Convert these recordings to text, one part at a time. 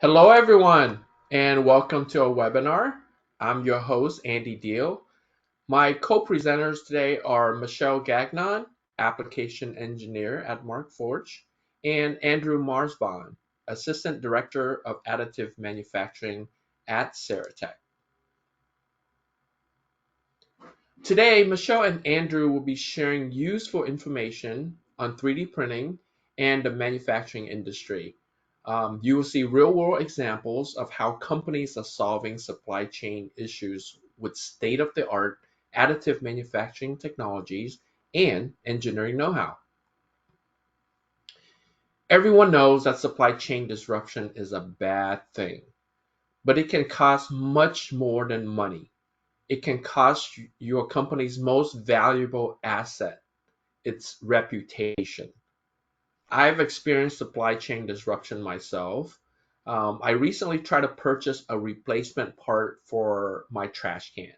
Hello, everyone, and welcome to our webinar. I'm your host, Andy Deal. My co-presenters today are Michelle Gagnon, Application Engineer at Markforge, and Andrew Marsbon, Assistant Director of Additive Manufacturing at Saratech. Today, Michelle and Andrew will be sharing useful information on 3D printing and the manufacturing industry. You will see real-world examples of how companies are solving supply chain issues with state-of-the-art additive manufacturing technologies and engineering know-how. Everyone knows that supply chain disruption is a bad thing, but it can cost much more than money. It can cost your company's most valuable asset, its reputation. I've experienced supply chain disruption myself. I recently tried to purchase a replacement part for my trash can,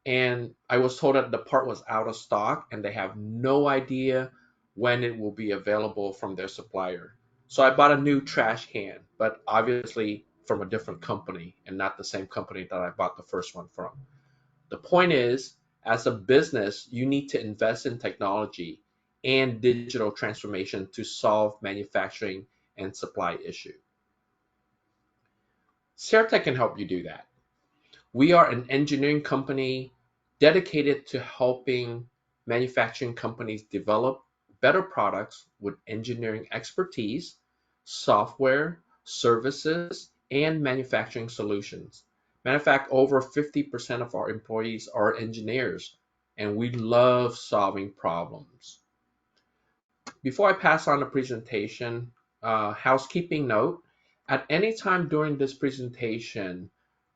and I was told that the part was out of stock and they have no idea when it will be available from their supplier. So I bought a new trash can, but obviously from a different company and not the same company that I bought the first one from. The point is, as a business, you need to invest in technology and digital transformation to solve manufacturing and supply issue. Saratech can help you do that. We are an engineering company dedicated to helping manufacturing companies develop better products with engineering expertise, software, services, and manufacturing solutions. Matter of fact, over 50% of our employees are engineers, and we love solving problems. Before I pass on the presentation, housekeeping note, at any time during this presentation,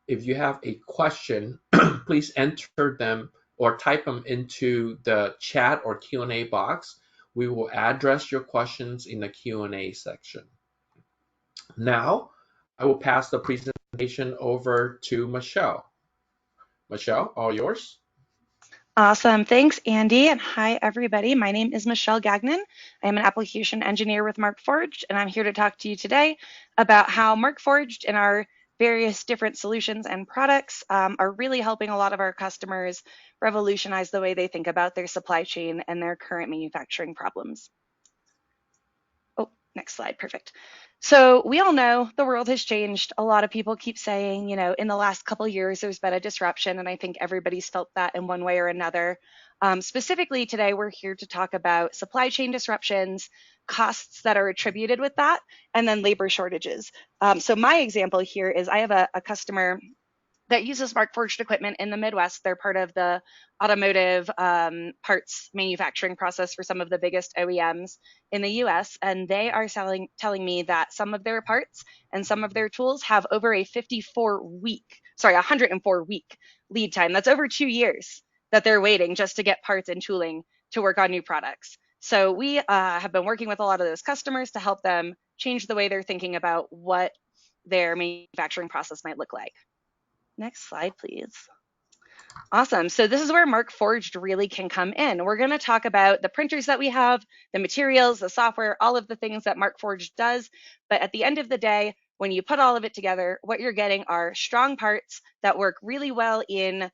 if you have a question, please enter them or type them into the chat or Q&A box. We will address your questions in the Q&A section. Now, I will pass the presentation over to Michelle. Michelle, all yours. Awesome. Thanks, Andy. And hi, everybody. My name is Michelle Gagnon. I am an application engineer with Markforged, and I'm here to talk to you today about how Markforged and our various different solutions and products are really helping a lot of our customers revolutionize the way they think about their supply chain and their current manufacturing problems. Oh, next slide. Perfect. So we all know the world has changed. A lot of people keep saying, in the last couple of years, there's been a disruption, and I think everybody's felt that in one way or another. Specifically today, we're here to talk about supply chain disruptions, costs that are attributed with that, and then labor shortages. So my example here is I have a customer that uses Markforged equipment in the Midwest. They're part of the automotive parts manufacturing process for some of the biggest OEMs in the US. And they are telling me that some of their parts and some of their tools have over a 104 week lead time. That's over 2 years that they're waiting just to get parts and tooling to work on new products. So we have been working with a lot of those customers to help them change the way they're thinking about what their manufacturing process might look like. Next slide, please. Awesome. So this is where Markforged really can come in. We're going to talk about the printers that we have, the materials, the software, all of the things that Markforged does. But at the end of the day, when you put all of it together, what you're getting are strong parts that work really well in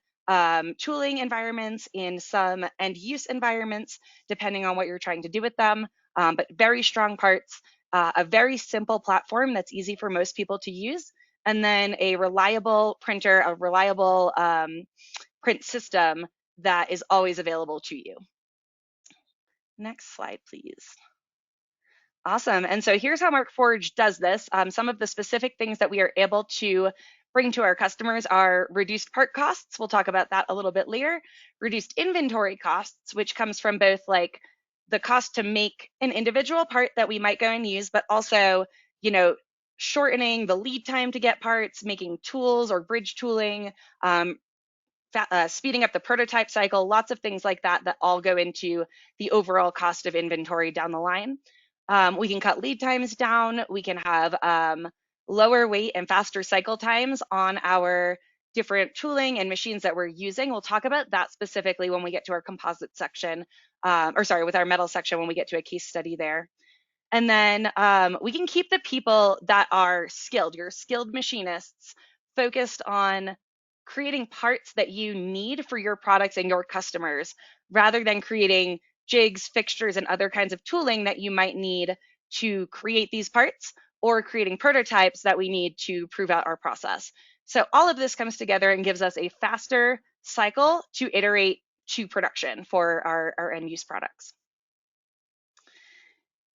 tooling environments, in some end use environments, depending on what you're trying to do with them. But very strong parts, a very simple platform that's easy for most people to use, and then a reliable printer, a reliable print system that is always available to you. Next slide, please. Awesome. And so here's how Markforged does this. Some of the specific things that we are able to bring to our customers are reduced part costs. We'll talk about that a little bit later. Reduced inventory costs, which comes from both like the cost to make an individual part that we might go and use, but also, shortening the lead time to get parts, making tools or bridge tooling, speeding up the prototype cycle, lots of things like that that all go into the overall cost of inventory down the line. We can cut lead times down. We can have lower weight and faster cycle times on our different tooling and machines that we're using. We'll talk about that specifically when we get to our composite section, with our metal section when we get to a case study there. And then we can keep the people that are skilled, your skilled machinists, focused on creating parts that you need for your products and your customers, rather than creating jigs, fixtures, and other kinds of tooling that you might need to create these parts, or creating prototypes that we need to prove out our process. So all of this comes together and gives us a faster cycle to iterate to production for our end use products.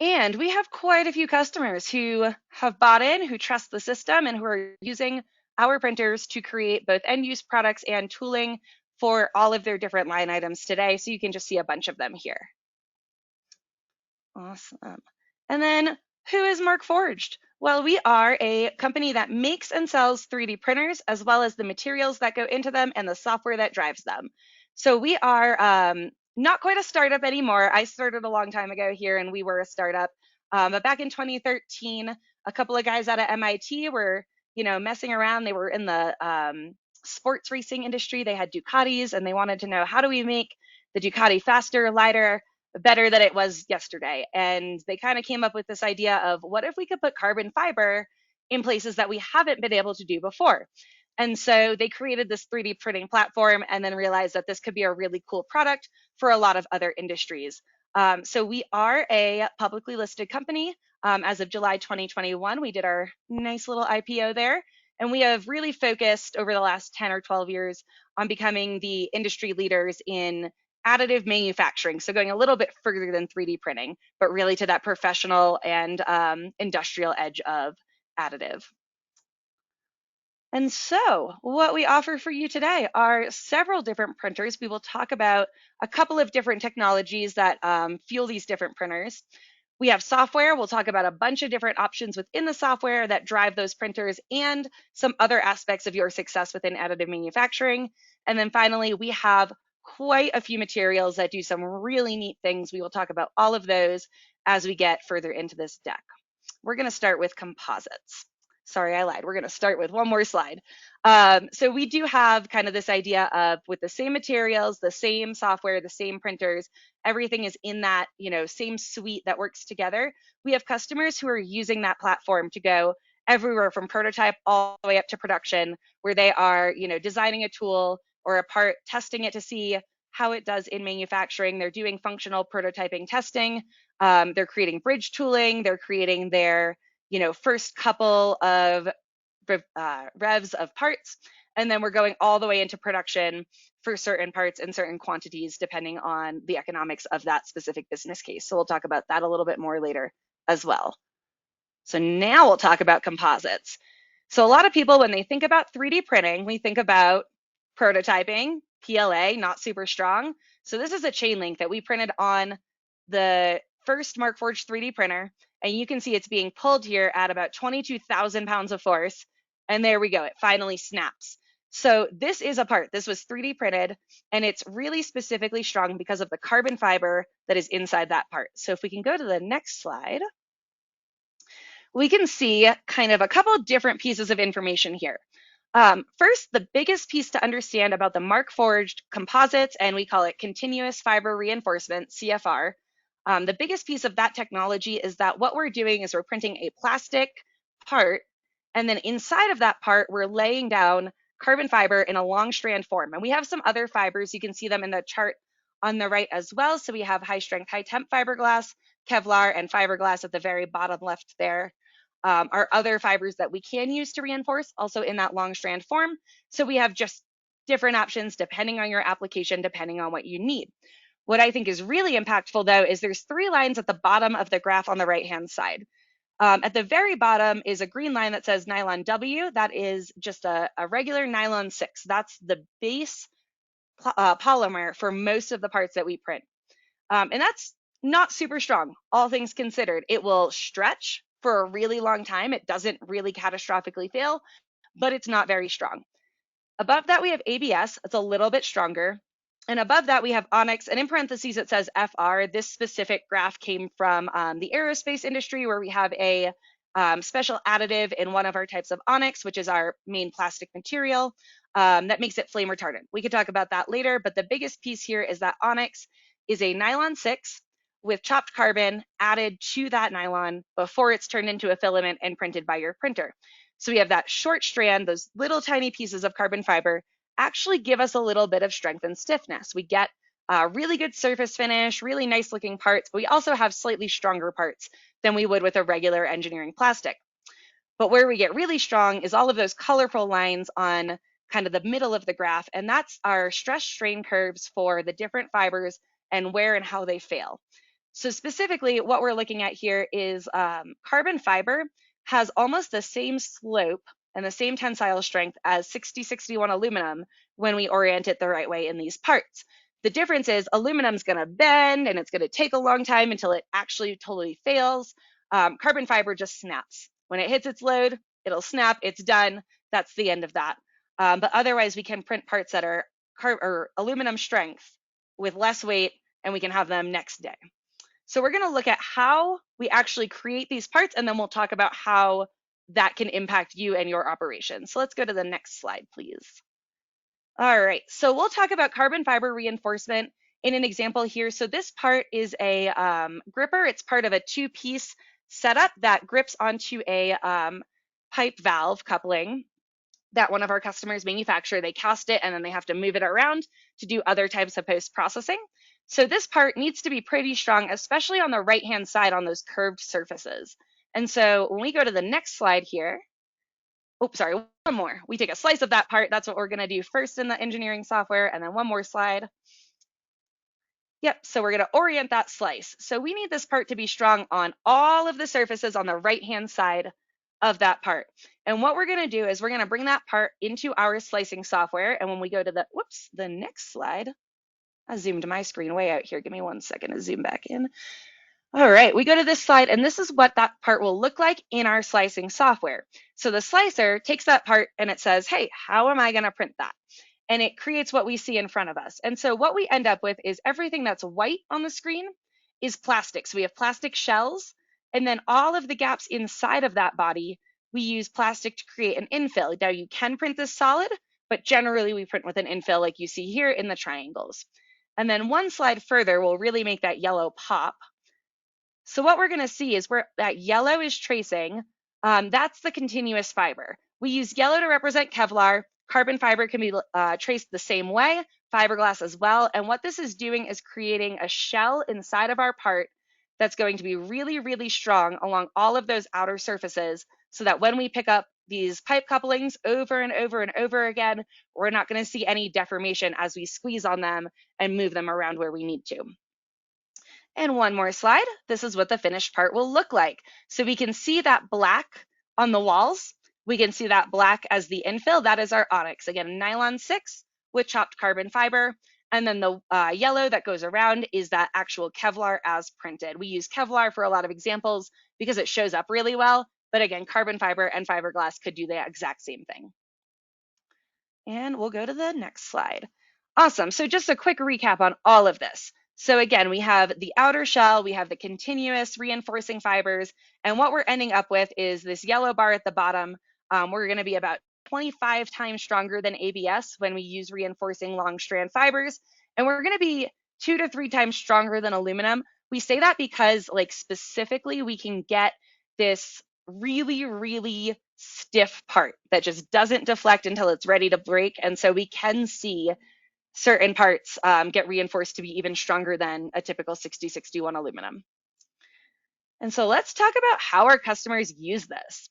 And we have quite a few customers who have bought in, who trust the system, and who are using our printers to create both end use products and tooling for all of their different line items today. So you can just see a bunch of them here. Awesome. And then who is Markforged? Well, we are a company that makes and sells 3D printers, as well as the materials that go into them and the software that drives them. So we are not quite a startup anymore. I started a long time ago here, and we were a startup. But back in 2013, a couple of guys out of MIT were, messing around. They were in the sports racing industry. They had Ducatis, and they wanted to know, how do we make the Ducati faster, lighter, better than it was yesterday? And they kind of came up with this idea of, what if we could put carbon fiber in places that we haven't been able to do before? And so they created this 3D printing platform, and then realized that this could be a really cool product for a lot of other industries. So we are a publicly listed company. As of July 2021, we did our nice little IPO there. And we have really focused over the last 10 or 12 years on becoming the industry leaders in additive manufacturing. So going a little bit further than 3D printing, but really to that professional and industrial edge of additive. And so what we offer for you today are several different printers. We will talk about a couple of different technologies that fuel these different printers. We have software. We'll talk about a bunch of different options within the software that drive those printers, and some other aspects of your success within additive manufacturing. And then finally, we have quite a few materials that do some really neat things. We will talk about all of those as we get further into this deck. We're going to start with composites. Sorry, I lied. We're going to start with one more slide. So we do have kind of this idea of, with the same materials, the same software, the same printers, everything is in that, same suite that works together. We have customers who are using that platform to go everywhere from prototype all the way up to production, where they are, designing a tool or a part, testing it to see how it does in manufacturing. They're doing functional prototyping testing. They're creating bridge tooling. They're creating their first couple of revs of parts, and then we're going all the way into production for certain parts and certain quantities, depending on the economics of that specific business case. So we'll talk about that a little bit more later as well. So now we'll talk about composites. So a lot of people, when they think about 3D printing, we think about prototyping, PLA, not super strong. So this is a chain link that we printed on the first Markforged 3D printer, and you can see it's being pulled here at about 22,000 pounds of force. And there we go, it finally snaps. So this is a part, this was 3D printed, and it's really specifically strong because of the carbon fiber that is inside that part. So if we can go to the next slide, we can see kind of a couple of different pieces of information here. First, the biggest piece to understand about the Markforged composites, and we call it continuous fiber reinforcement, CFR, the biggest piece of that technology is that what we're doing is we're printing a plastic part, and then inside of that part, we're laying down carbon fiber in a long strand form. And we have some other fibers. You can see them in the chart on the right as well. So we have high strength, high temp fiberglass, Kevlar, and fiberglass at the very bottom left there. Are other fibers that we can use to reinforce, also in that long strand form. So we have just different options depending on your application, depending on what you need. What I think is really impactful, though, is there's 3 lines at the bottom of the graph on the right-hand side. At the very bottom is a green line that says nylon W. That is just a regular nylon 6. That's the base polymer for most of the parts that we print. And that's not super strong, all things considered. It will stretch for a really long time. It doesn't really catastrophically fail, but it's not very strong. Above that, we have ABS. It's a little bit stronger. And above that, we have Onyx, and in parentheses, it says FR. This specific graph came from the aerospace industry, where we have a special additive in one of our types of Onyx, which is our main plastic material, that makes it flame retardant. We could talk about that later, but the biggest piece here is that Onyx is a nylon 6, with chopped carbon added to that nylon before it's turned into a filament and printed by your printer. So we have that short strand, those little tiny pieces of carbon fiber actually give us a little bit of strength and stiffness. We get really good surface finish, really nice looking parts, but we also have slightly stronger parts than we would with a regular engineering plastic. But where we get really strong is all of those colorful lines on kind of the middle of the graph, and that's our stress strain curves for the different fibers and where and how they fail. So specifically, what we're looking at here is carbon fiber has almost the same slope and the same tensile strength as 6061 aluminum when we orient it the right way in these parts. The difference is aluminum's going to bend and it's going to take a long time until it actually totally fails. Carbon fiber just snaps. When it hits its load, it'll snap, it's done. That's the end of that. But otherwise, we can print parts that are aluminum strength with less weight, and we can have them next day. So we're going to look at how we actually create these parts, and then we'll talk about how that can impact you and your operation. So let's go to the next slide, please. All right, so we'll talk about carbon fiber reinforcement in an example here. So this part is a gripper. It's part of a two-piece setup that grips onto a pipe valve coupling that one of our customers manufacture. They cast it and then they have to move it around to do other types of post-processing. So this part needs to be pretty strong, especially on the right-hand side on those curved surfaces. And so when we go to the next slide here, oops, sorry, one more. We take a slice of that part. That's what we're gonna do first in the engineering software, and then one more slide. Yep, so we're gonna orient that slice. So we need this part to be strong on all of the surfaces on the right-hand side of that part. And what we're gonna do is we're gonna bring that part into our slicing software. And when we go to the, whoops, the next slide, I zoomed my screen way out here. Give me 1 second to zoom back in. All right, we go to this slide, and this is what that part will look like in our slicing software. So the slicer takes that part and it says, hey, how am I gonna print that? And it creates what we see in front of us. And so what we end up with is everything that's white on the screen is plastic. So we have plastic shells, and then all of the gaps inside of that body, we use plastic to create an infill. Now you can print this solid, but generally we print with an infill like you see here in the triangles. And then one slide further will really make that yellow pop. So what we're gonna see is where that yellow is tracing, that's the continuous fiber. We use yellow to represent Kevlar. Carbon fiber can be traced the same way, fiberglass as well. And what this is doing is creating a shell inside of our part that's going to be really, really strong along all of those outer surfaces, so that when we pick up these pipe couplings over and over and over again, we're not gonna see any deformation as we squeeze on them and move them around where we need to. And one more slide. This is what the finished part will look like. So we can see that black on the walls. We can see that black as the infill. That is our onyx. Again, nylon 6 with chopped carbon fiber. And then the yellow that goes around is that actual Kevlar as printed. We use Kevlar for a lot of examples because it shows up really well. But again, carbon fiber and fiberglass could do the exact same thing. And we'll go to the next slide. Awesome. So just a quick recap on all of this. So again, we have the outer shell, we have the continuous reinforcing fibers, and what we're ending up with is this yellow bar at the bottom. We're going to be about 25 times stronger than ABS when we use reinforcing long strand fibers, and we're going to be 2 to 3 times stronger than aluminum. We say that because, like, specifically, we can get this really, really stiff part that just doesn't deflect until it's ready to break, and so we can see certain parts get reinforced to be even stronger than a typical 6061 aluminum. And so let's talk about how our customers use this.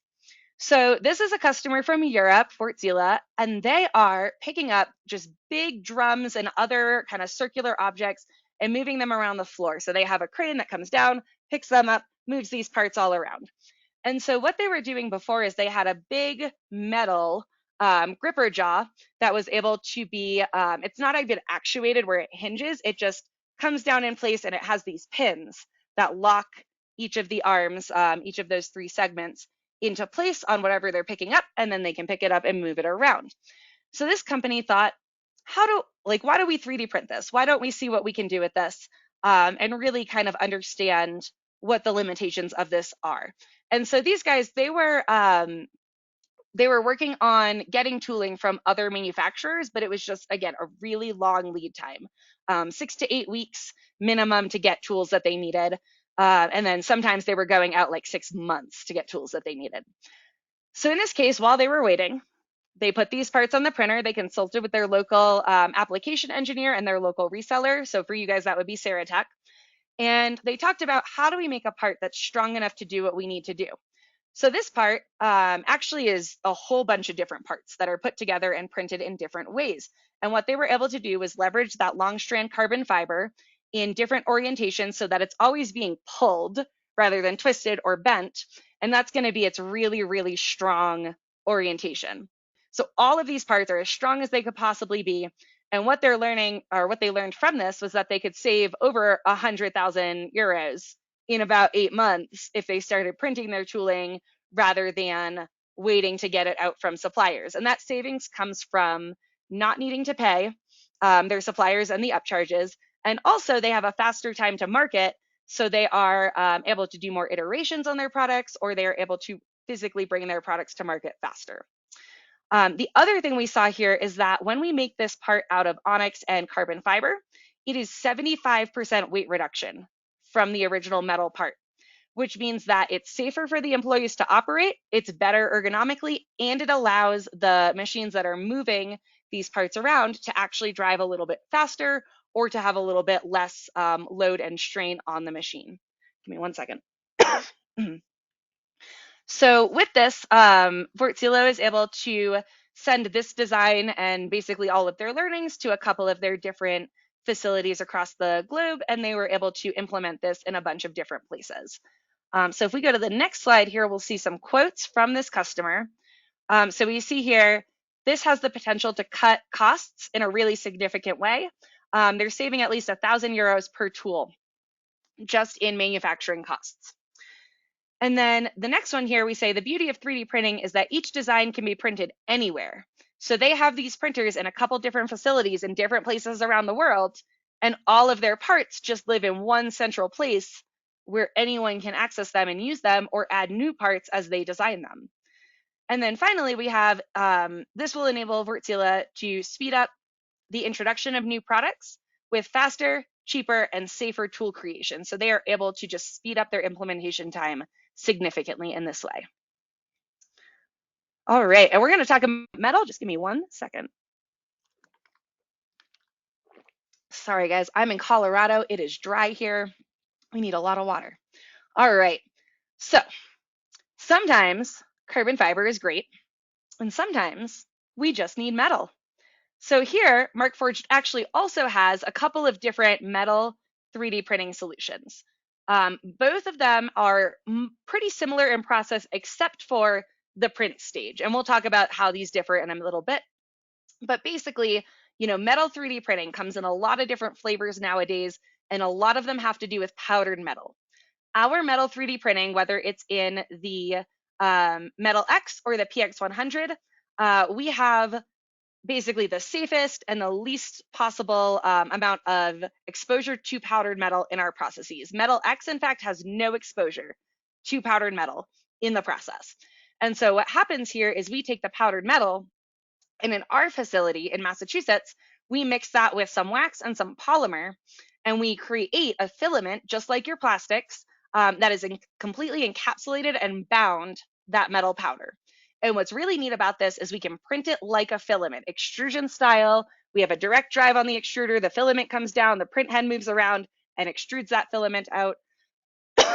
So this is a customer from Europe, Fort Zila, and they are picking up just big drums and other kind of circular objects and moving them around the floor. So they have a crane that comes down, picks them up, moves these parts all around. And so what they were doing before is they had a big metal gripper jaw that was able to be, it's not even actuated where it hinges, it just comes down in place, and it has these pins that lock each of the arms, each of those 3 segments into place on whatever they're picking up, and then they can pick it up and move it around. So this company thought, why do we 3D print this? Why don't we see what we can do with this and really kind of understand what the limitations of this are? And so these guys, they were they were working on getting tooling from other manufacturers, but it was just, again, a really long lead time, 6 to 8 weeks minimum to get tools that they needed. And then sometimes they were going out like 6 months to get tools that they needed. So in this case, while they were waiting, they put these parts on the printer. They consulted with their local application engineer and their local reseller. So for you guys, that would be Saratech. And they talked about, how do we make a part that's strong enough to do what we need to do? So this part actually is a whole bunch of different parts that are put together and printed in different ways. And what they were able to do was leverage that long strand carbon fiber in different orientations so that it's always being pulled rather than twisted or bent. And that's going to be its really, really strong orientation. So all of these parts are as strong as they could possibly be. And what they're learning, or what they learned from this, was that they could save over 100,000 euros in about 8 months if they started printing their tooling rather than waiting to get it out from suppliers. And that savings comes from not needing to pay their suppliers and the upcharges. And also they have a faster time to market. So they are able to do more iterations on their products, or they are able to physically bring their products to market faster. The other thing we saw here is that when we make this part out of onyx and carbon fiber, it is 75% weight reduction from the original metal part, which means that it's safer for the employees to operate, it's better ergonomically, and it allows the machines that are moving these parts around to actually drive a little bit faster, or to have a little bit less load and strain on the machine. Give me 1 second. So with this, Wärtsilä is able to send this design and basically all of their learnings to a couple of their different facilities across the globe, and they were able to implement this in a bunch of different places. So if we go to the next slide here, we'll see some quotes from this customer. So we see here, this has the potential to cut costs in a really significant way. They're saving at least 1,000 euros per tool just in manufacturing costs. And then the next one here, we say the beauty of 3D printing is that each design can be printed anywhere. So they have these printers in a couple different facilities in different places around the world, and all of their parts just live in one central place where anyone can access them and use them, or add new parts as they design them. And then finally, we have this will enable Wärtsilä to speed up the introduction of new products with faster, cheaper, and safer tool creation. So they are able to just speed up their implementation time significantly in this way. All right, and we're going to talk about metal. Just give me 1 second. Sorry, guys, I'm in Colorado. It is dry here. We need a lot of water. All right, so sometimes carbon fiber is great, and sometimes we just need metal. So here, Markforged actually also has a couple of different metal 3D printing solutions. Both of them are pretty similar in process, except for the print stage. And we'll talk about how these differ in a little bit. But basically, metal 3D printing comes in a lot of different flavors nowadays, and a lot of them have to do with powdered metal. Our metal 3D printing, whether it's in the Metal X or the PX100, we have basically the safest and the least possible amount of exposure to powdered metal in our processes. Metal X, in fact, has no exposure to powdered metal in the process. And so what happens here is we take the powdered metal, and in our facility in Massachusetts, we mix that with some wax and some polymer, and we create a filament, just like your plastics, that is completely encapsulated and bound that metal powder. And what's really neat about this is we can print it like a filament, extrusion style. We have a direct drive on the extruder. The filament comes down, the print head moves around and extrudes that filament out.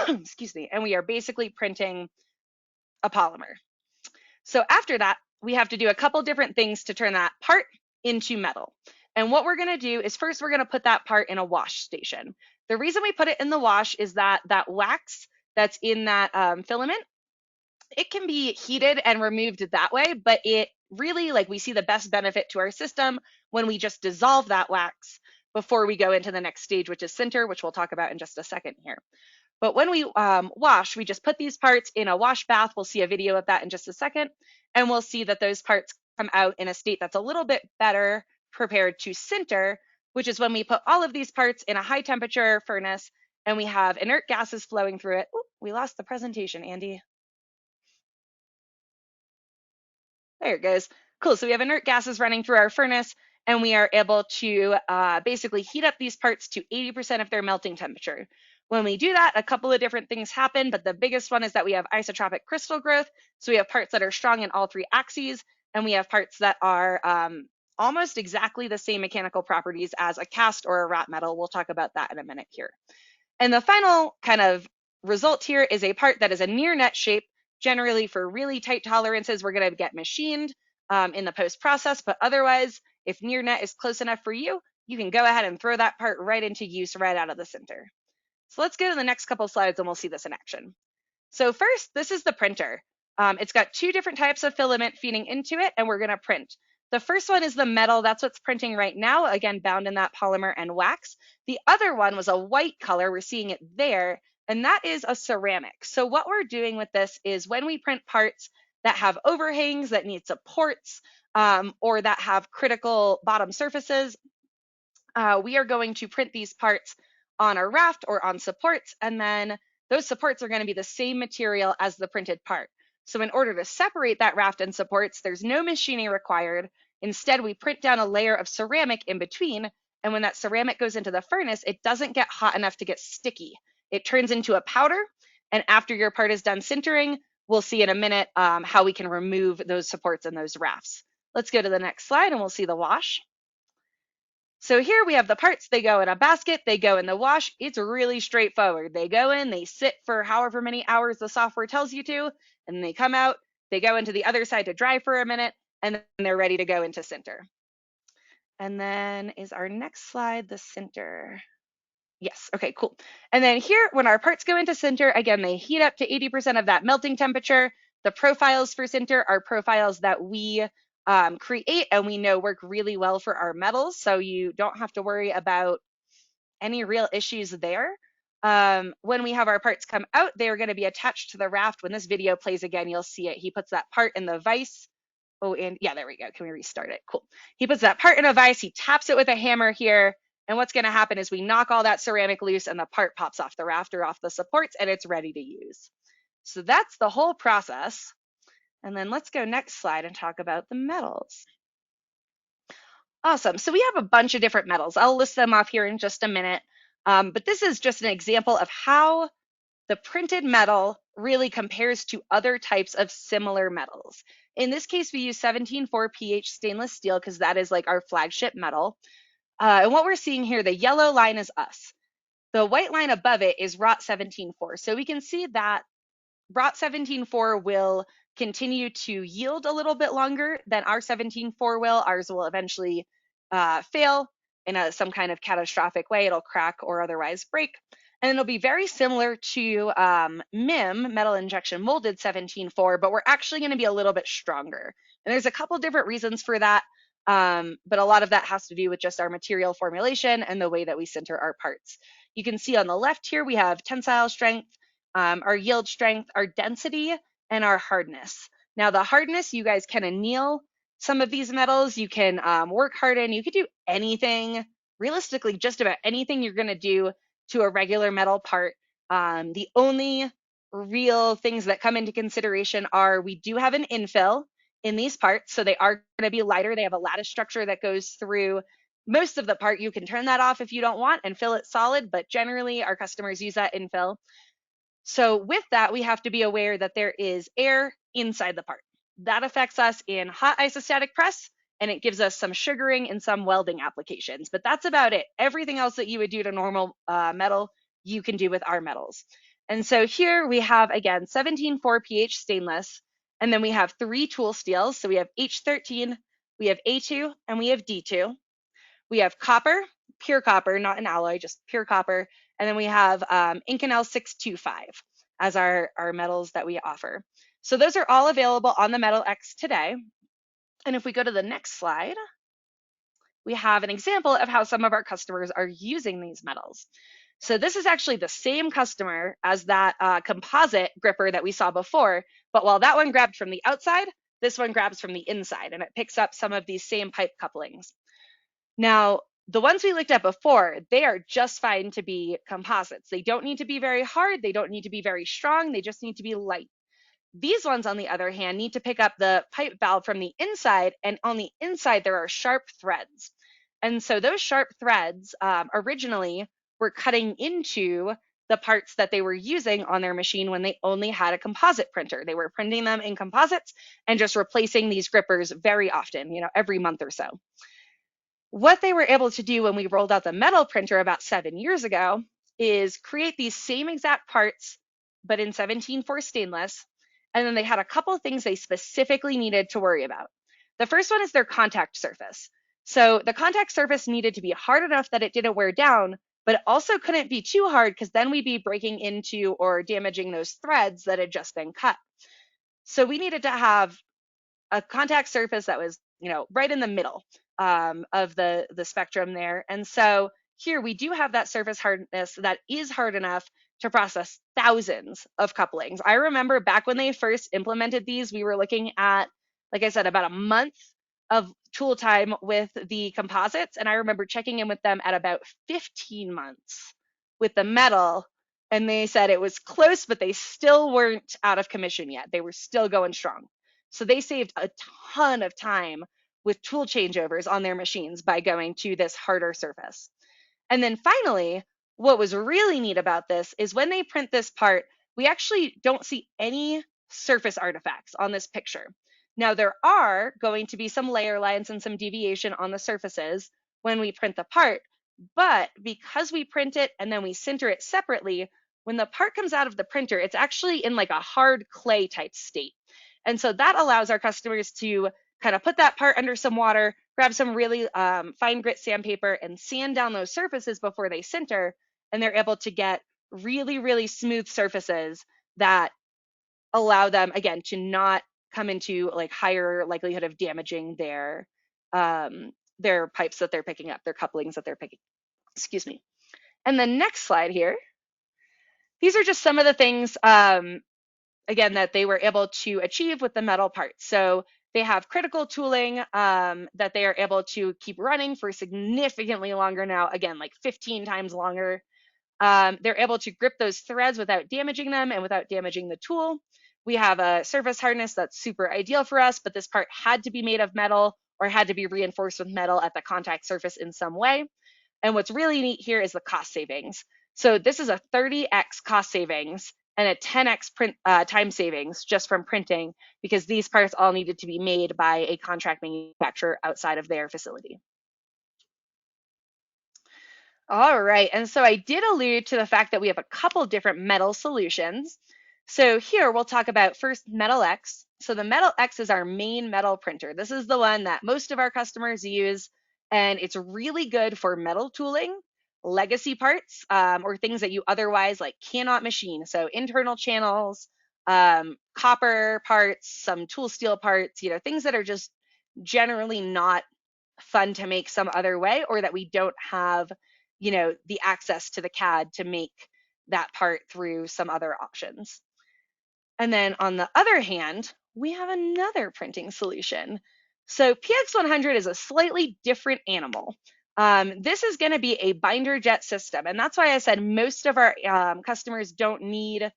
Excuse me. And we are basically printing a polymer. So after that, we have to do a couple different things to turn that part into metal. And what we're going to do is first, we're going to put that part in a wash station. The reason we put it in the wash is that that wax that's in that filament, it can be heated and removed that way, but it really, we see the best benefit to our system when we just dissolve that wax before we go into the next stage, which is sinter, which we'll talk about in just a second here. But when we wash, we just put these parts in a wash bath. We'll see a video of that in just a second, and we'll see that those parts come out in a state that's a little bit better prepared to sinter, which is when we put all of these parts in a high temperature furnace and we have inert gases flowing through it. Ooh, we lost the presentation, Andy. There it goes. Cool. So we have inert gases running through our furnace, and we are able to basically heat up these parts to 80% of their melting temperature. When we do that, a couple of different things happen, but the biggest one is that we have isotropic crystal growth. So we have parts that are strong in all three axes, and we have parts that are almost exactly the same mechanical properties as a cast or a wrought metal. We'll talk about that in a minute here. And the final kind of result here is a part that is a near net shape. Generally, for really tight tolerances, we're going to get machined in the post process, but otherwise, if near net is close enough for you, you can go ahead and throw that part right into use right out of the sinter. So let's go to the next couple slides and we'll see this in action. So first, this is the printer. It's got two different types of filament feeding into it, and we're going to print. The first one is the metal. That's what's printing right now, again, bound in that polymer and wax. The other one was a white color. We're seeing it there, and that is a ceramic. So what we're doing with this is when we print parts that have overhangs, that need supports, or that have critical bottom surfaces, we are going to print these parts on a raft or on supports, and then those supports are going to be the same material as the printed part. So in order to separate that raft and supports, there's no machining required. Instead, we print down a layer of ceramic in between, and when that ceramic goes into the furnace, it doesn't get hot enough to get sticky. It turns into a powder, and after your part is done sintering, we'll see in a minute how we can remove those supports and those rafts. Let's go to the next slide and we'll see the wash. So here we have the parts. They go in a basket, they go in the wash. It's really straightforward. They go in, they sit for however many hours the software tells you to, and they come out, they go into the other side to dry for a minute, and then they're ready to go into sinter. And then is our next slide the sinter? Yes, okay, cool. And then here, when our parts go into sinter, again, they heat up to 80% of that melting temperature. The profiles for sinter are profiles that we create and we know work really well for our metals. So you don't have to worry about any real issues there. When we have our parts come out, they are going to be attached to the raft. When this video plays again, you'll see it. He puts that part in the vise. Oh, and yeah, there we go. Can we restart it? Cool. He puts that part in a vise. He taps it with a hammer here. And what's going to happen is we knock all that ceramic loose and the part pops off the raft or off the supports and it's ready to use. So that's the whole process. And then let's go next slide and talk about the metals. Awesome. So we have a bunch of different metals. I'll list them off here in just a minute. But this is just an example of how the printed metal really compares to other types of similar metals. In this case, we use 17.4 pH stainless steel because that is like our flagship metal. And what we're seeing here, the yellow line is us. The white line above it is wrought 17.4. So we can see that wrought 17.4 will continue to yield a little bit longer than our 17.4 will. Ours will eventually fail in some kind of catastrophic way. It'll crack or otherwise break. And it'll be very similar to MIM, metal injection molded 17.4, but we're actually going to be a little bit stronger. And there's a couple different reasons for that, but a lot of that has to do with just our material formulation and the way that we sinter our parts. You can see on the left here, we have tensile strength, our yield strength, our density, and our hardness. Now the hardness, you guys can anneal some of these metals. You can work harden. You could do anything, realistically, just about anything you're going to do to a regular metal part. The only real things that come into consideration are we do have an infill in these parts, so they are going to be lighter. They have a lattice structure that goes through most of the part. You can turn that off if you don't want and fill it solid, but generally our customers use that infill. So with that, we have to be aware that there is air inside the part. That affects us in hot isostatic press, and it gives us some sugaring and some welding applications, but that's about it. Everything else that you would do to normal metal, you can do with our metals. And so here we have, again, 17.4 pH stainless, and then we have 3 tool steels. So we have H13, we have A2, and we have D2. We have copper, pure copper, not an alloy, just pure copper. And then we have Inconel 625 as our metals that we offer. So those are all available on the Metal X today. And if we go to the next slide, we have an example of how some of our customers are using these metals. So this is actually the same customer as that composite gripper that we saw before, but while that one grabbed from the outside, this one grabs from the inside, and it picks up some of these same pipe couplings. Now, the ones we looked at before, they are just fine to be composites. They don't need to be very hard. They don't need to be very strong. They just need to be light. These ones, on the other hand, need to pick up the pipe valve from the inside, and on the inside there are sharp threads. And so those sharp threads originally were cutting into the parts that they were using on their machine when they only had a composite printer. They were printing them in composites and just replacing these grippers very often, every month or so. What they were able to do when we rolled out the metal printer about 7 years ago is create these same exact parts, but in 17-4 stainless. And then they had a couple of things they specifically needed to worry about. The first one is their contact surface. So the contact surface needed to be hard enough that it didn't wear down, but it also couldn't be too hard because then we'd be breaking into or damaging those threads that had just been cut. So we needed to have a contact surface that was, right in the middle of the spectrum there. And so here we do have that surface hardness that is hard enough to process thousands of couplings. I remember back when they first implemented these, we were looking at, like I said, about a month of tool time with the composites. And I remember checking in with them at about 15 months with the metal. And they said it was close, but they still weren't out of commission yet. They were still going strong. So they saved a ton of time with tool changeovers on their machines by going to this harder surface. And then finally, what was really neat about this is when they print this part, we actually don't see any surface artifacts on this picture. Now, there are going to be some layer lines and some deviation on the surfaces when we print the part, but because we print it and then we sinter it separately, when the part comes out of the printer, it's actually in like a hard clay type state. And so that allows our customers to kind of put that part under some water, grab some really fine grit sandpaper and sand down those surfaces before they sinter. And they're able to get really, really smooth surfaces that allow them, again, to not come into like higher likelihood of damaging their pipes that they're picking up, their couplings that they're picking, excuse me. And the next slide here, these are just some of the things again, that they were able to achieve with the metal parts. So they have critical tooling that they are able to keep running for significantly longer now, again, like 15 times longer. They're able to grip those threads without damaging them and without damaging the tool. We have a surface hardness that's super ideal for us, but this part had to be made of metal or had to be reinforced with metal at the contact surface in some way. And what's really neat here is the cost savings. So this is a 30x cost savings and a 10x time savings just from printing, because these parts all needed to be made by a contract manufacturer outside of their facility. All right, and so I did allude to the fact that we have a couple different metal solutions. So here we'll talk about first Metal X. So the Metal X is our main metal printer. This is the one that most of our customers use, and it's really good for metal tooling, legacy parts, or things that you otherwise like cannot machine. So internal channels, copper parts, some tool steel parts, things that are just generally not fun to make some other way, or that we don't have, the access to the CAD to make that part through some other options. And then on the other hand, we have another printing solution. So PX100 is a slightly different animal. This is going to be a binder jet system. And that's why I said most of our customers don't need,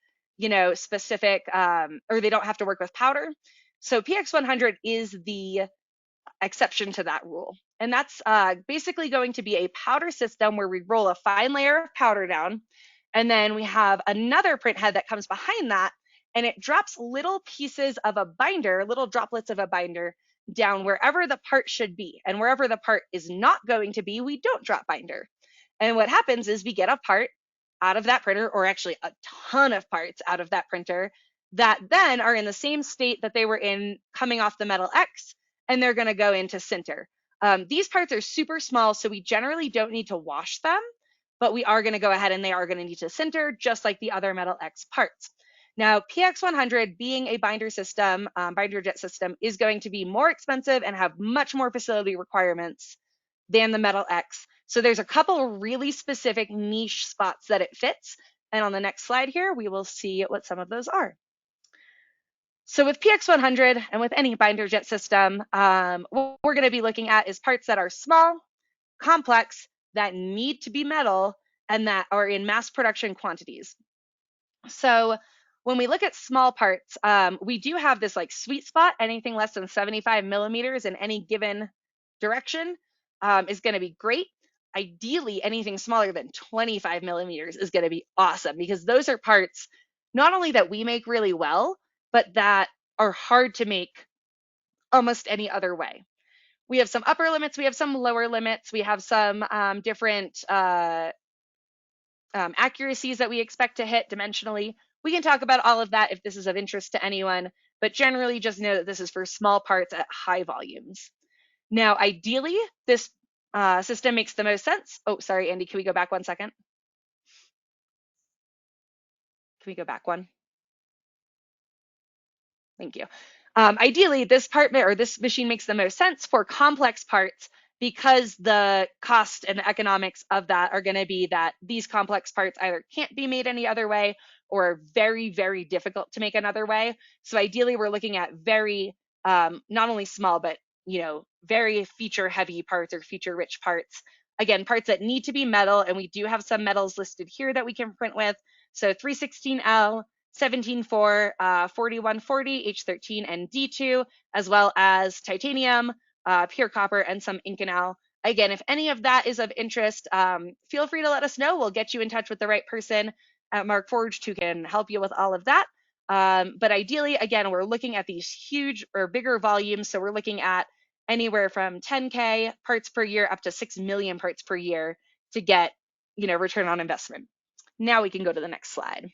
specific, or they don't have to work with powder. So PX100 is the exception to that rule. And that's basically going to be a powder system where we roll a fine layer of powder down. And then we have another print head that comes behind that, and it drops little pieces of a binder, little droplets of a binder down wherever the part should be. And wherever the part is not going to be, we don't drop binder. And what happens is we get a part out of that printer, or actually a ton of parts out of that printer, that then are in the same state that they were in coming off the Metal X, and they're going to go into sinter. These parts are super small, so we generally don't need to wash them, but we are going to go ahead and they are going to need to sinter just like the other Metal X parts. Now, PX100 being a binder system, binder jet system, is going to be more expensive and have much more facility requirements than the Metal X. So there's a couple really specific niche spots that it fits. And on the next slide here, we will see what some of those are. So with PX100 and with any binder jet system, what we're going to be looking at is parts that are small, complex, that need to be metal, and that are in mass production quantities. So When we look at small parts, we do have this like sweet spot. Anything less than 75 millimeters in any given direction is going to be great. Ideally, anything smaller than 25 millimeters is going to be awesome, because those are parts not only that we make really well, but that are hard to make almost any other way. We have some upper limits, we have some lower limits, we have some different accuracies that we expect to hit dimensionally. We can talk about all of that if this is of interest to anyone, but generally just know that this is for small parts at high volumes. Now, ideally, this system makes the most sense. Oh, sorry, Andy, can we go back 1 second? Can we go back one? Thank you. Ideally, this part or this machine makes the most sense for complex parts, because the cost and the economics of that are going to be that these complex parts either can't be made any other way or are very, very difficult to make another way. So ideally, we're looking at very, not only small, but very feature heavy parts or feature rich parts. Again, parts that need to be metal, and we do have some metals listed here that we can print with. So 316L, 17.4, 4140, H13, and D2, as well as titanium, pure copper, and some Inconel. Again, if any of that is of interest, feel free to let us know. We'll get you in touch with the right person at Markforged who can help you with all of that. But ideally, again, we're looking at these huge or bigger volumes. So we're looking at anywhere from 10K parts per year up to 6 million parts per year to get, return on investment. Now we can go to the next slide.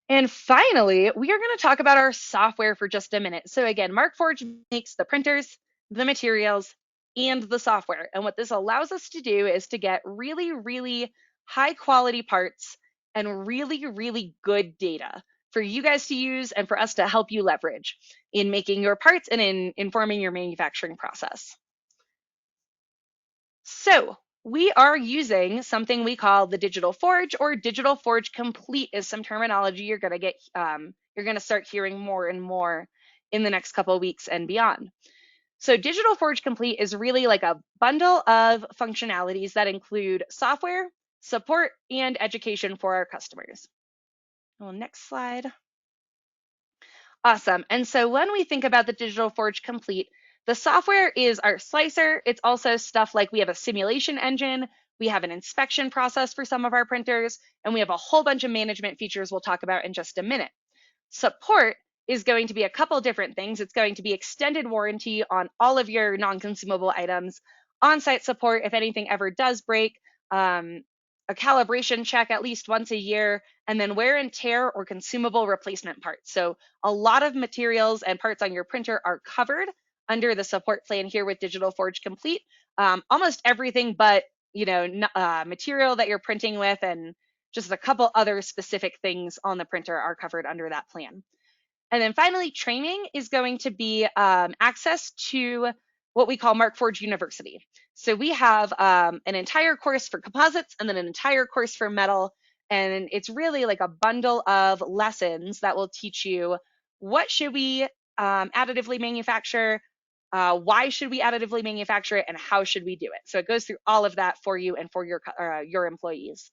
And finally, we are going to talk about our software for just a minute. So again, Markforged makes the printers, the materials, and the software. And what this allows us to do is to get really, really high quality parts and really, really good data for you guys to use and for us to help you leverage in making your parts and in informing your manufacturing process. So we are using something we call the Digital Forge, or Digital Forge Complete is some terminology you're going to start hearing more and more in the next couple of weeks and beyond. So Digital Forge Complete is really like a bundle of functionalities that include software, support, and education for our customers. Well, next slide. Awesome. And so when we think about the Digital Forge Complete, the software is our slicer. It's also stuff like we have a simulation engine, we have an inspection process for some of our printers, and we have a whole bunch of management features we'll talk about in just a minute. Support is going to be a couple different things. It's going to be extended warranty on all of your non-consumable items, on-site support if anything ever does break, a calibration check at least once a year, and then wear and tear or consumable replacement parts. So a lot of materials and parts on your printer are covered under the support plan here with Digital Forge Complete. Almost everything but material that you're printing with and just a couple other specific things on the printer are covered under that plan. And then finally, training is going to be access to what we call Markforge University. So we have an entire course for composites and then an entire course for metal. And it's really like a bundle of lessons that will teach you what should we additively manufacture, why should we additively manufacture it, and how should we do it. So it goes through all of that for you and for your employees.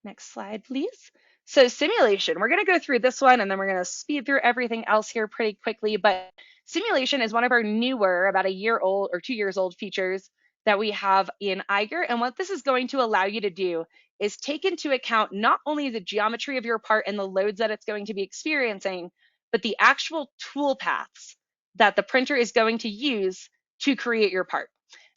Next slide, please. So simulation, we're going to go through this one and then we're going to speed through everything else here pretty quickly. But simulation is one of our newer, about 1 year old or 2 years old features that we have in Eiger. And what this is going to allow you to do is take into account not only the geometry of your part and the loads that it's going to be experiencing, but the actual tool paths that the printer is going to use to create your part.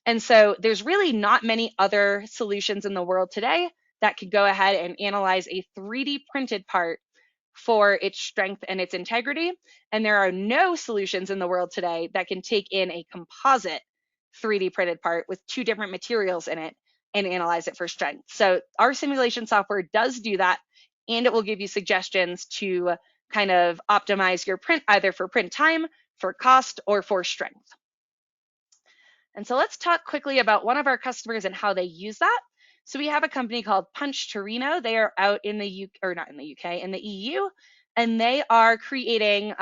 And so there's really not many other solutions in the world today that could go ahead and analyze a 3D printed part for its strength and its integrity. And there are no solutions in the world today that can take in a composite 3D printed part with 2 different materials in it and analyze it for strength. So our simulation software does do that, and it will give you suggestions to kind of optimize your print, either for print time, for cost, or for strength. And so let's talk quickly about one of our customers and how they use that. So we have a company called Punch Torino. They are out in the UK, or not in the UK, in the EU, and they are creating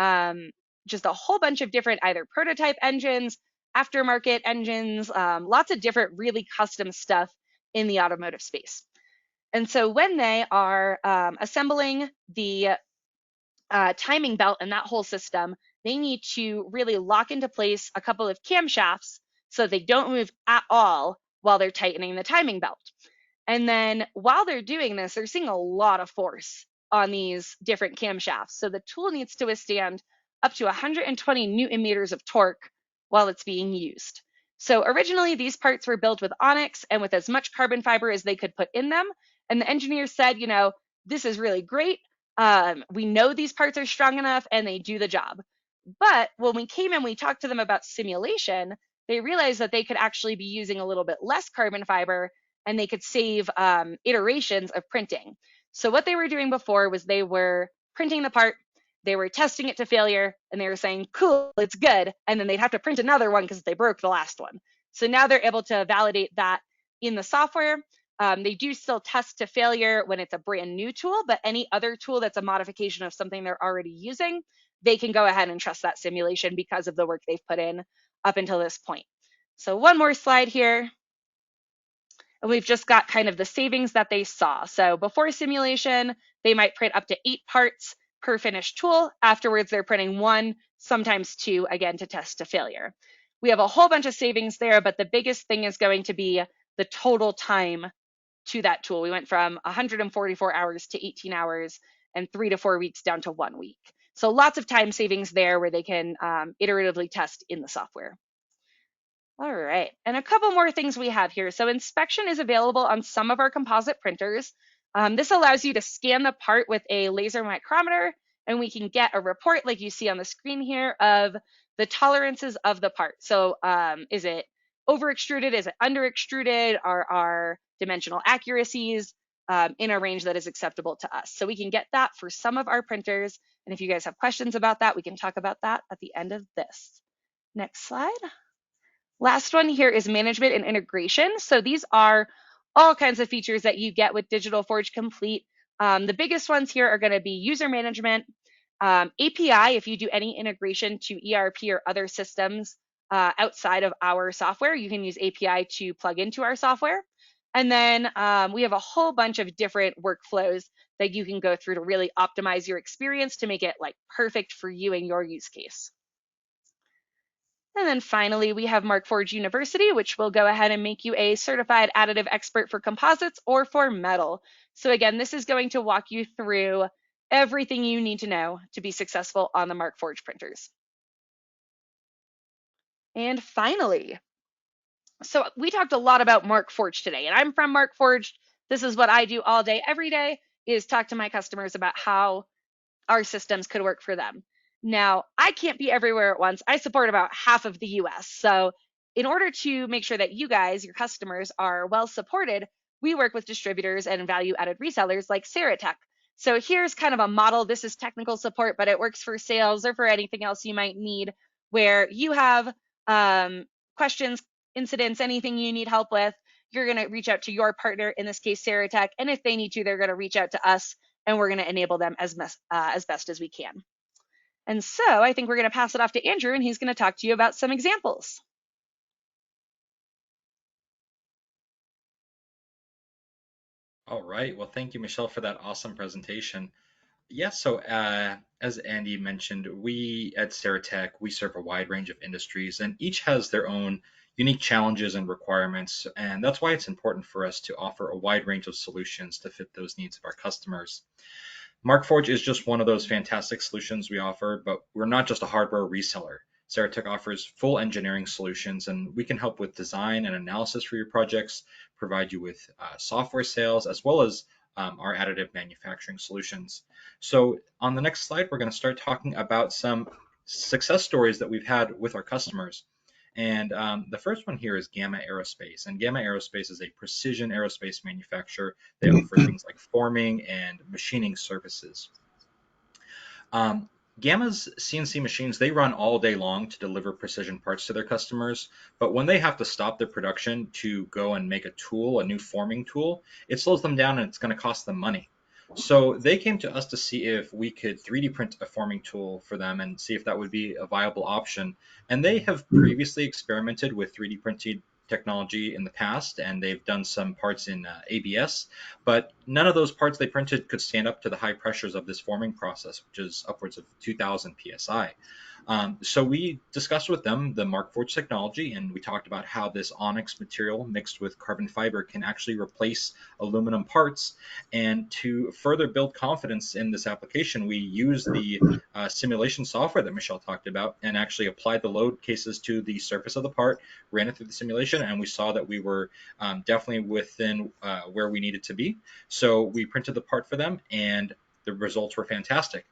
just a whole bunch of different either prototype engines, aftermarket engines, lots of different really custom stuff in the automotive space. And so when they are assembling the timing belt and that whole system, they need to really lock into place a couple of camshafts so they don't move at all while they're tightening the timing belt. And then while they're doing this, they're seeing a lot of force on these different camshafts. So the tool needs to withstand up to 120 Newton meters of torque while it's being used. So originally these parts were built with onyx and with as much carbon fiber as they could put in them. And the engineers said, you know, this is really great. We know these parts are strong enough and they do the job. But when we came in, we talked to them about simulation, they realized that they could actually be using a little bit less carbon fiber and they could save iterations of printing. So what they were doing before was they were printing the part, they were testing it to failure, and they were saying, cool, it's good. And then they'd have to print another one because they broke the last one. So now they're able to validate that in the software. They do still test to failure when it's a brand new tool, but any other tool that's a modification of something they're already using, they can go ahead and trust that simulation because of the work they've put in up until this point. So one more slide here. And we've just got kind of the savings that they saw. So before simulation, they might print up to 8 parts per finished tool. Afterwards, they're printing 1, sometimes 2, again, to test to failure. We have a whole bunch of savings there, but the biggest thing is going to be the total time to that tool. We went from 144 hours to 18 hours and 3 to 4 weeks down to 1 week. So lots of time savings there where they can iteratively test in the software. All right, and a couple more things we have here. So inspection is available on some of our composite printers. This allows you to scan the part with a laser micrometer, and we can get a report like you see on the screen here of the tolerances of the part. So is it over extruded? Is it under extruded? Are our dimensional accuracies in a range that is acceptable to us? So we can get that for some of our printers. And if you guys have questions about that, we can talk about that at the end of this. Next slide. Last one here is management and integration. So these are all kinds of features that you get with Digital Forge Complete. The biggest ones here are going to be user management, API, if you do any integration to ERP or other systems outside of our software, you can use API to plug into our software. And then we have a whole bunch of different workflows that you can go through to really optimize your experience to make it like perfect for you and your use case. And then finally, we have Markforge University, which will go ahead and make you a certified additive expert for composites or for metal. So again, this is going to walk you through everything you need to know to be successful on the Markforge printers. And finally, so we talked a lot about Markforged today, and I'm from Markforged. This is what I do all day, every day, is talk to my customers about how our systems could work for them. Now, I can't be everywhere at once. I support about half of the US. So in order to make sure that you guys, your customers, are well supported, we work with distributors and value-added resellers like Saratech. So here's kind of a model. This is technical support, but it works for sales or for anything else you might need, where you have questions, incidents, anything you need help with, you're going to reach out to your partner, in this case, Saratech. And if they need to, they're going to reach out to us, and we're going to enable them as best as we can. And so I think we're going to pass it off to Andrew, and he's going to talk to you about some examples. All right. Well, thank you, Michelle, for that awesome presentation. Yes, so as Andy mentioned, we at Saratech, we serve a wide range of industries, and each has their own unique challenges and requirements. And that's why it's important for us to offer a wide range of solutions to fit those needs of our customers. Markforge is just one of those fantastic solutions we offer, but we're not just a hardware reseller. Saratech offers full engineering solutions, and we can help with design and analysis for your projects, provide you with software sales, as well as our additive manufacturing solutions. So on the next slide, we're going to start talking about some success stories that we've had with our customers. And the first one here is Gamma Aerospace. And Gamma Aerospace is a precision aerospace manufacturer. They offer things like forming and machining services. Gamma's CNC machines, they run all day long to deliver precision parts to their customers, but when they have to stop their production to go and make a tool, a new forming tool, it slows them down and it's going to cost them money. So they came to us to see if we could 3D print a forming tool for them and see if that would be a viable option. And they have previously experimented with 3D printing technology in the past, and they've done some parts in ABS, but none of those parts they printed could stand up to the high pressures of this forming process, which is upwards of 2,000 psi. So we discussed with them the Markforged technology, and we talked about how this onyx material mixed with carbon fiber can actually replace aluminum parts. And to further build confidence in this application, we used the simulation software that Michelle talked about and actually applied the load cases to the surface of the part, ran it through the simulation, and we saw that we were definitely within where we needed to be. So we printed the part for them, and the results were fantastic.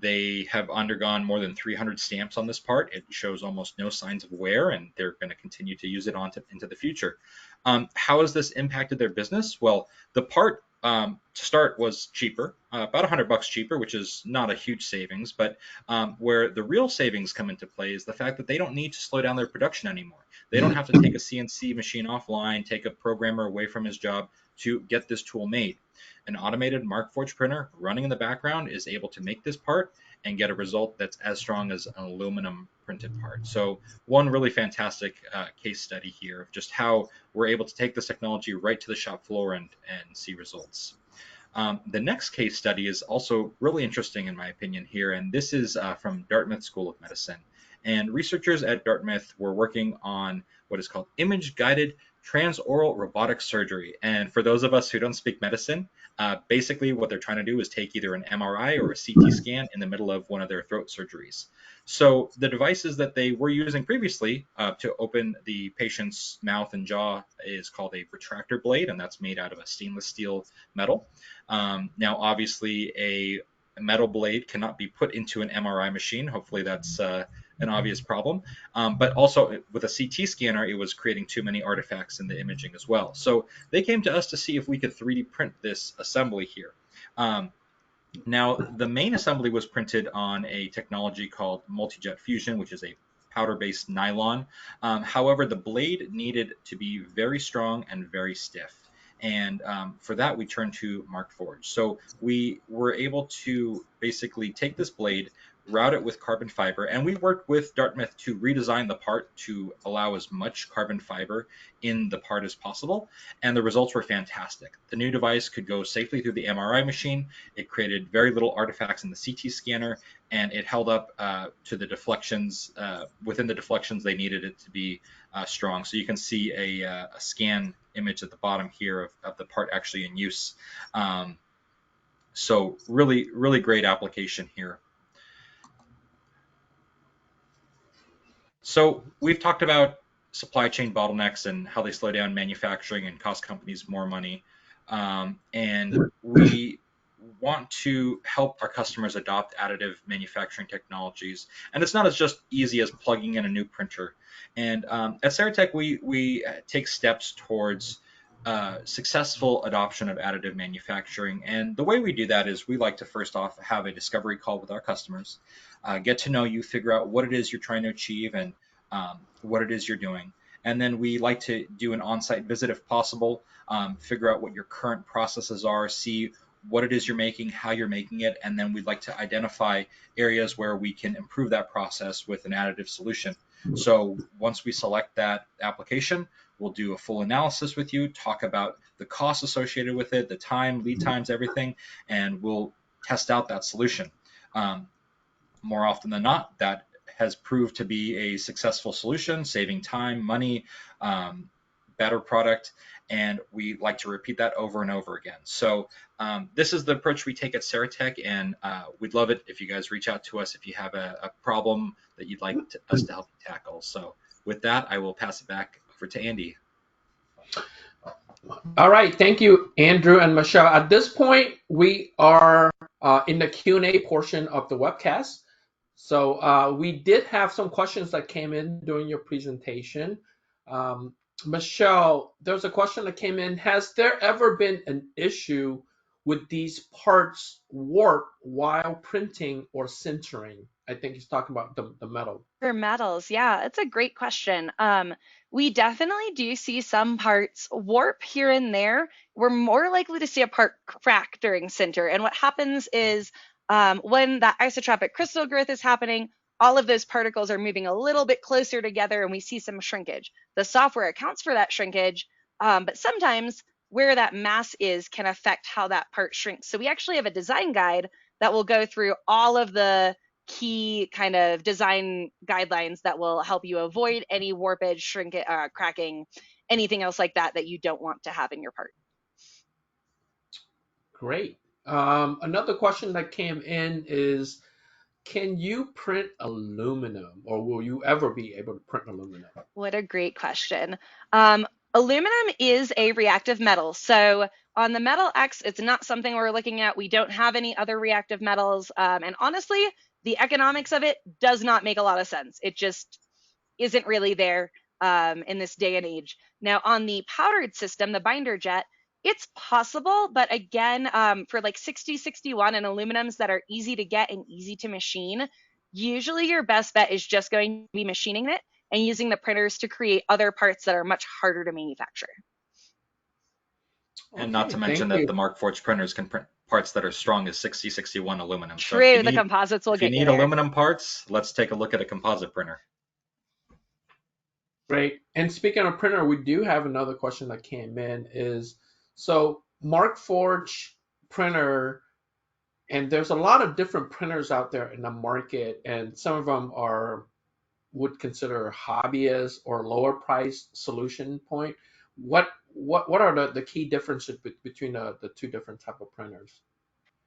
They have undergone more than 300 stamps on this part. It shows almost no signs of wear, and they're going to continue to use it into the future. How has this impacted their business? Well, the part to start was cheaper, about $100 cheaper, which is not a huge savings. But where the real savings come into play is the fact that they don't need to slow down their production anymore. They don't have to take a CNC machine offline, take a programmer away from his job to get this tool made. An automated Markforged printer running in the background is able to make this part and get a result that's as strong as an aluminum printed part. So one really fantastic case study here of just how we're able to take this technology right to the shop floor and see results. The next case study is also really interesting in my opinion here, and this is from Dartmouth School of Medicine. And researchers at Dartmouth were working on what is called image-guided transoral robotic surgery. And for those of us who don't speak medicine, basically what they're trying to do is take either an MRI or a CT scan in the middle of one of their throat surgeries. So the devices that they were using previously to open the patient's mouth and jaw is called a retractor blade, and that's made out of a stainless steel metal. Now, obviously, a metal blade cannot be put into an MRI machine. Hopefully that's an obvious problem. But also with a CT scanner, it was creating too many artifacts in the imaging as well. So they came to us to see if we could 3D print this assembly here. Now, the main assembly was printed on a technology called multi-jet fusion, which is a powder-based nylon. However, the blade needed to be very strong and very stiff. And for that, we turned to Markforged. So we were able to basically take this blade, route it with carbon fiber, and we worked with Dartmouth to redesign the part to allow as much carbon fiber in the part as possible, and the results were fantastic. The new device could go safely through the MRI machine, it created very little artifacts in the CT scanner, and it held up to the deflections. Within the deflections, they needed it to be strong. So you can see a scan image at the bottom here of the part actually in use. So really, really great application here. So we've talked about supply chain bottlenecks and how they slow down manufacturing and cost companies more money. And we want to help our customers adopt additive manufacturing technologies. And it's not as just easy as plugging in a new printer. And at Saratech, we take steps towards successful adoption of additive manufacturing. And the way we do that is we like to first off have a discovery call with our customers, get to know you, figure out what it is you're trying to achieve and what it is you're doing. And then we like to do an on-site visit if possible, figure out what your current processes are, see what it is you're making, how you're making it, and then we'd like to identify areas where we can improve that process with an additive solution. So once we select that application, we'll do a full analysis with you, talk about the costs associated with it, the time, lead times, everything, and we'll test out that solution. More often than not, that has proved to be a successful solution, saving time, money, better product, and we like to repeat that over and over again. So this is the approach we take at Saratech, and we'd love it if you guys reach out to us if you have a problem that you'd like us to help you tackle. So with that, I will pass it back over to Andy. All right, thank you, Andrew and Michelle. At this point, we are in the Q&A portion of the webcast. So we did have some questions that came in during your presentation. Michelle, there's a question that came in. Has there ever been an issue with these parts warp while printing or sintering? I think he's talking about the metal. For metals, yeah, it's a great question. We definitely do see some parts warp here and there. We're more likely to see a part crack during sinter. And what happens is when that isotropic crystal growth is happening, all of those particles are moving a little bit closer together and we see some shrinkage. The software accounts for that shrinkage, but sometimes where that mass is can affect how that part shrinks. So we actually have a design guide that will go through all of the key kind of design guidelines that will help you avoid any warpage, shrinkage, cracking, anything else like that that you don't want to have in your part. Great. Another question that came in is, can you print aluminum, or will you ever be able to print aluminum? What a great question. Aluminum is a reactive metal. So on the Metal X, it's not something we're looking at. We don't have any other reactive metals. And honestly, the economics of it does not make a lot of sense. It just isn't really there in this day and age. Now, on the powdered system, the binder jet, it's possible, but again, for like 6061 and aluminums that are easy to get and easy to machine, usually your best bet is just going to be machining it and using the printers to create other parts that are much harder to manufacture. And not to Okay, thank mention that you. the Markforged printers can print parts that are strong as 6061 aluminum. So True, the composites will if you get you need there. aluminum parts, let's take a look at a composite printer. Great. And speaking of printer, we do have another question that came in is, so Markforge printer, and there's a lot of different printers out there in the market, and some of them are would consider hobbyist or lower price solution point. What are the key differences between the two different type of printers?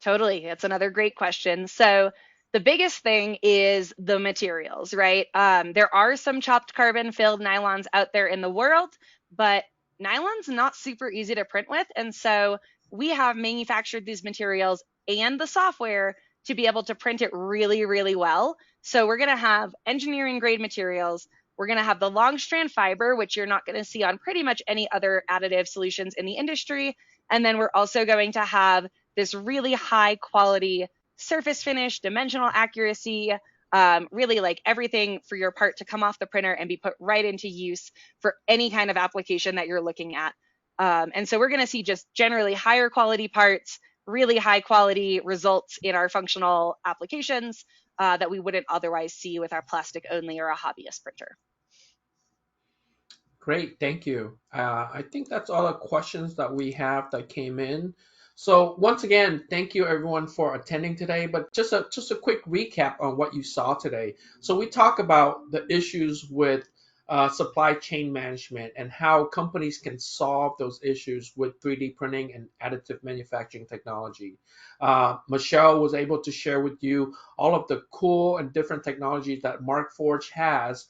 Totally. It's another great question. So the biggest thing is the materials, right? There are some chopped carbon filled nylons out there in the world, but nylon's not super easy to print with. And so we have manufactured these materials and the software to be able to print it really, really well. So we're going to have engineering grade materials. We're going to have the long strand fiber, which you're not going to see on pretty much any other additive solutions in the industry. And then we're also going to have this really high quality surface finish, dimensional accuracy, really like everything for your part to come off the printer and be put right into use for any kind of application that you're looking at. And so we're going to see just generally higher quality parts, really high quality results in our functional applications that we wouldn't otherwise see with our plastic only or a hobbyist printer. Great, thank you. I think that's all the questions that we have that came in. So once again, thank you everyone for attending today. But just a quick recap on what you saw today. So we talk about the issues with supply chain management and how companies can solve those issues with 3D printing and additive manufacturing technology. Michelle was able to share with you all of the cool and different technologies that Markforged has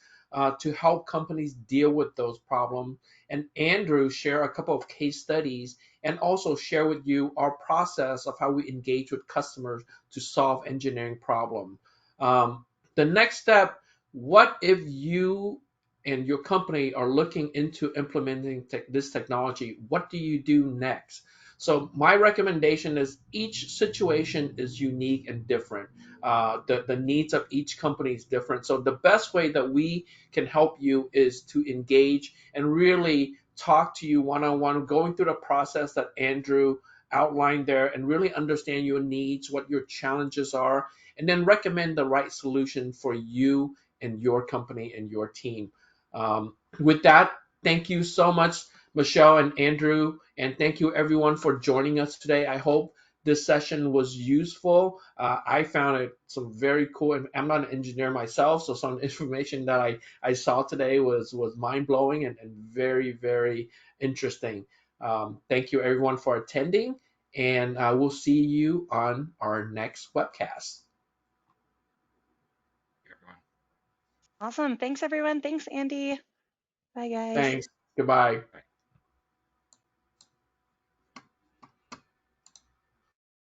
to help companies deal with those problems. And Andrew share a couple of case studies and also share with you our process of how we engage with customers to solve engineering problem. The next step, what if you and your company are looking into implementing this technology? What do you do next? So my recommendation is each situation is unique and different. The needs of each company is different. So the best way that we can help you is to engage and really talk to you one-on-one, going through the process that Andrew outlined there and really understand your needs, what your challenges are, and then recommend the right solution for you and your company and your team. With that, thank you so much, Michelle and Andrew, and thank you everyone for joining us today. I hope this session was useful. I found it some very cool, and I'm not an engineer myself, so some information that I saw today was mind blowing and very, very interesting. Thank you everyone for attending, and we'll see you on our next webcast. Everyone. Awesome. Thanks, everyone. Thanks, Andy. Bye, guys. Thanks. Goodbye. Bye.